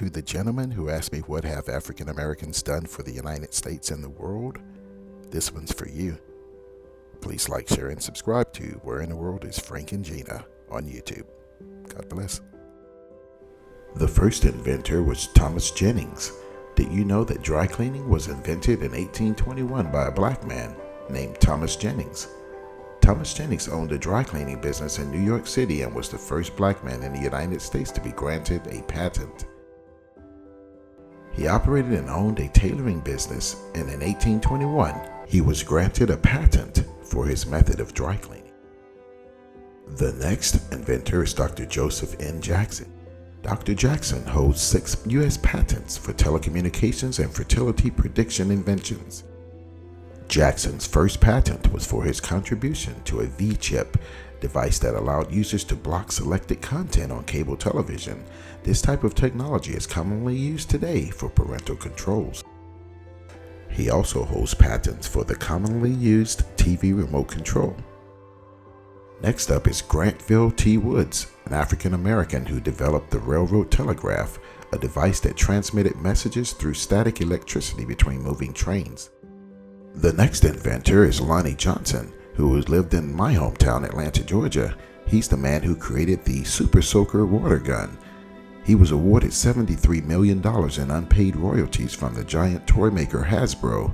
to the gentleman who asked me what have African Americans done for the United States and the world, this one's for you. Please like, share, and subscribe to Where in the World is Frank and Gina on YouTube. God bless. The first inventor was Thomas Jennings. Did you know that dry cleaning was invented in 1821 by a black man named Thomas Jennings? Thomas Jennings owned a dry cleaning business in New York City and was the first black man in the United States to be granted a patent. He operated and owned a tailoring business, and in 1821, he was granted a patent for his method of dry cleaning. The next inventor is Dr. Joseph N. Jackson. Dr. Jackson holds 6 U.S. patents for telecommunications and fertility prediction inventions. Jackson's first patent was for his contribution to a V-chip device that allowed users to block selected content on cable television. This type of technology is commonly used today for parental controls. He also holds patents for the commonly used TV remote control. Next up is Grantville T. Woods, an African American who developed the railroad telegraph, a device that transmitted messages through static electricity between moving trains. The next inventor is Lonnie Johnson, who lived in my hometown, Atlanta, Georgia. He's the man who created the Super Soaker water gun. He was awarded $73 million in unpaid royalties from the giant toy maker Hasbro.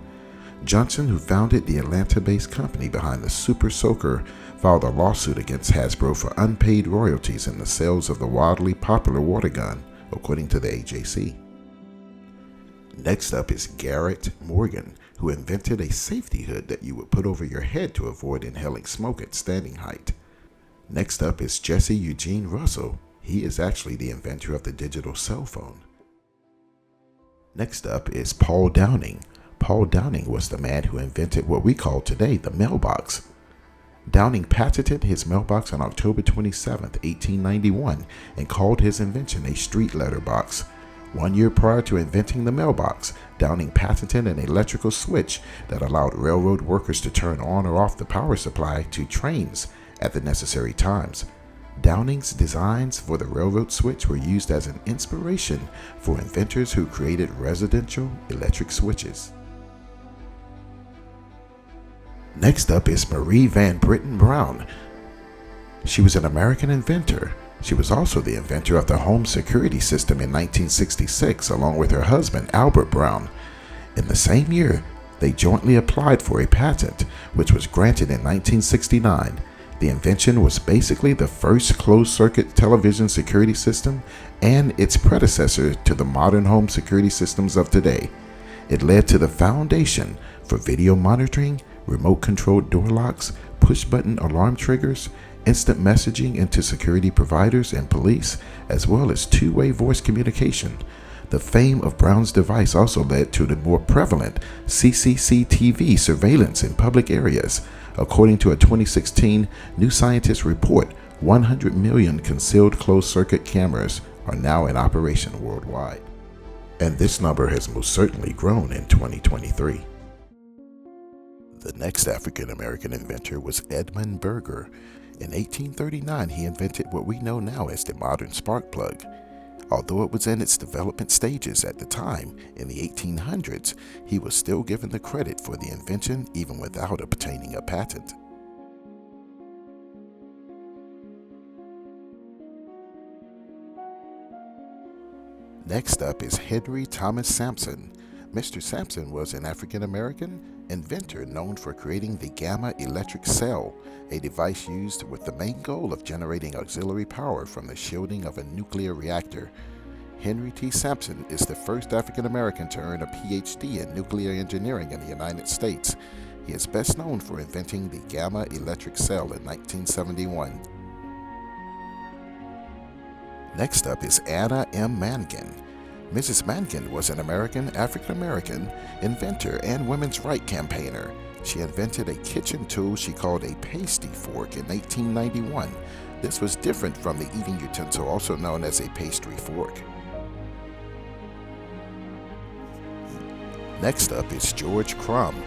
Johnson, who founded the Atlanta-based company behind the Super Soaker, filed a lawsuit against Hasbro for unpaid royalties in the sales of the wildly popular water gun, according to the AJC. Next up is Garrett Morgan, who invented a safety hood that you would put over your head to avoid inhaling smoke at standing height. Next up is Jesse Eugene Russell. He is actually the inventor of the digital cell phone. Next up is Paul Downing. Paul Downing was the man who invented what we call today the mailbox. Downing patented his mailbox on October 27, 1891, and called his invention a street letter box. 1 year prior to inventing the mailbox, Downing patented an electrical switch that allowed railroad workers to turn on or off the power supply to trains at the necessary times. Downing's designs for the railroad switch were used as an inspiration for inventors who created residential electric switches. Next up is Marie Van Britten Brown. She was an American inventor. She was also the inventor of the home security system in 1966, along with her husband, Albert Brown. In the same year, they jointly applied for a patent, which was granted in 1969. The invention was basically the first closed-circuit television security system and its predecessor to the modern home security systems of today. It led to the foundation for video monitoring, remote-controlled door locks, push-button alarm triggers, instant messaging into security providers and police, as well as two-way voice communication. The fame of Brown's device also led to the more prevalent CCTV surveillance in public areas. According to a 2016 New Scientist report, 100 million concealed closed-circuit cameras are now in operation worldwide. And this number has most certainly grown in 2023. The next African American inventor was Edmund Berger. In 1839, he invented what we know now as the modern spark plug. Although it was in its development stages at the time, in the 1800s, he was still given the credit for the invention even without obtaining a patent. Next up is Henry Thomas Sampson. Mr. Sampson was an African American inventor known for creating the gamma electric cell, a device used with the main goal of generating auxiliary power from the shielding of a nuclear reactor. Henry T. Sampson is the first African American to earn a PhD in nuclear engineering in the United States. He is best known for inventing the gamma electric cell in 1971. Next up is Anna M. Mangan. Mrs. Mangan was an African-American inventor and women's rights campaigner. She invented a kitchen tool she called a pasty fork in 1891. This was different from the eating utensil also known as a pastry fork. Next up is George Crumb.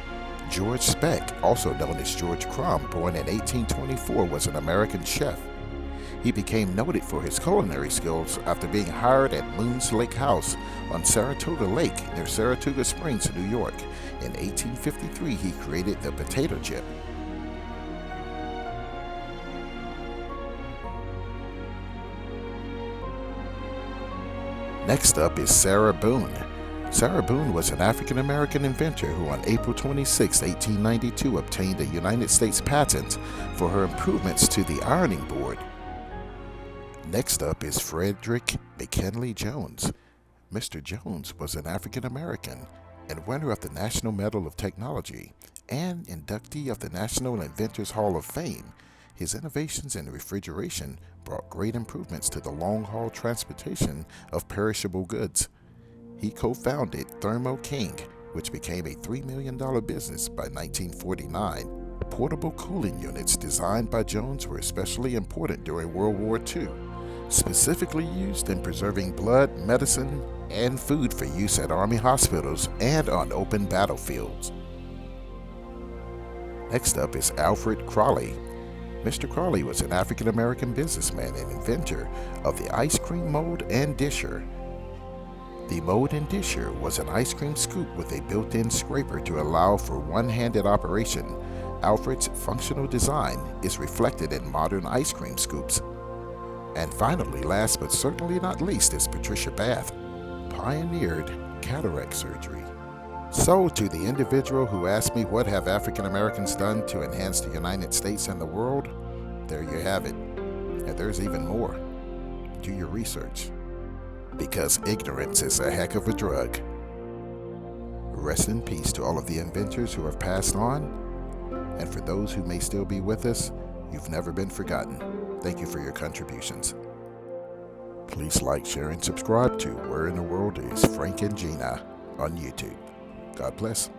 George Speck, also known as George Crumb, born in 1824, was an American chef. He became noted for his culinary skills after being hired at Moon's Lake House on Saratoga Lake near Saratoga Springs, New York. In 1853, he created the potato chip. Next up is Sarah Boone. Sarah Boone was an African-American inventor who on April 26, 1892 obtained a United States patent for her improvements to the ironing board. Next up is Frederick McKinley Jones. Mr. Jones was an African-American and winner of the National Medal of Technology and inductee of the National Inventors Hall of Fame. His innovations in refrigeration brought great improvements to the long-haul transportation of perishable goods. He co-founded Thermo King, which became a $3 million business by 1949. Portable cooling units designed by Jones were especially important during World War II, specifically used in preserving blood, medicine, and food for use at Army hospitals and on open battlefields. Next up is Alfred Crawley. Mr. Crawley was an African-American businessman and inventor of the ice cream mold and disher. The mold and disher was an ice cream scoop with a built-in scraper to allow for one-handed operation. Alfred's functional design is reflected in modern ice cream scoops. And finally, last but certainly not least, is Patricia Bath, pioneered cataract surgery. So, to the individual who asked me what have African Americans done to enhance the United States and the world, there you have it. And there's even more. Do your research, because ignorance is a heck of a drug. Rest in peace to all of the inventors who have passed on, and for those who may still be with us, you've never been forgotten. Thank you for your contributions. Please like, share, and subscribe to Where in the World is Frank and Gina on YouTube. God bless.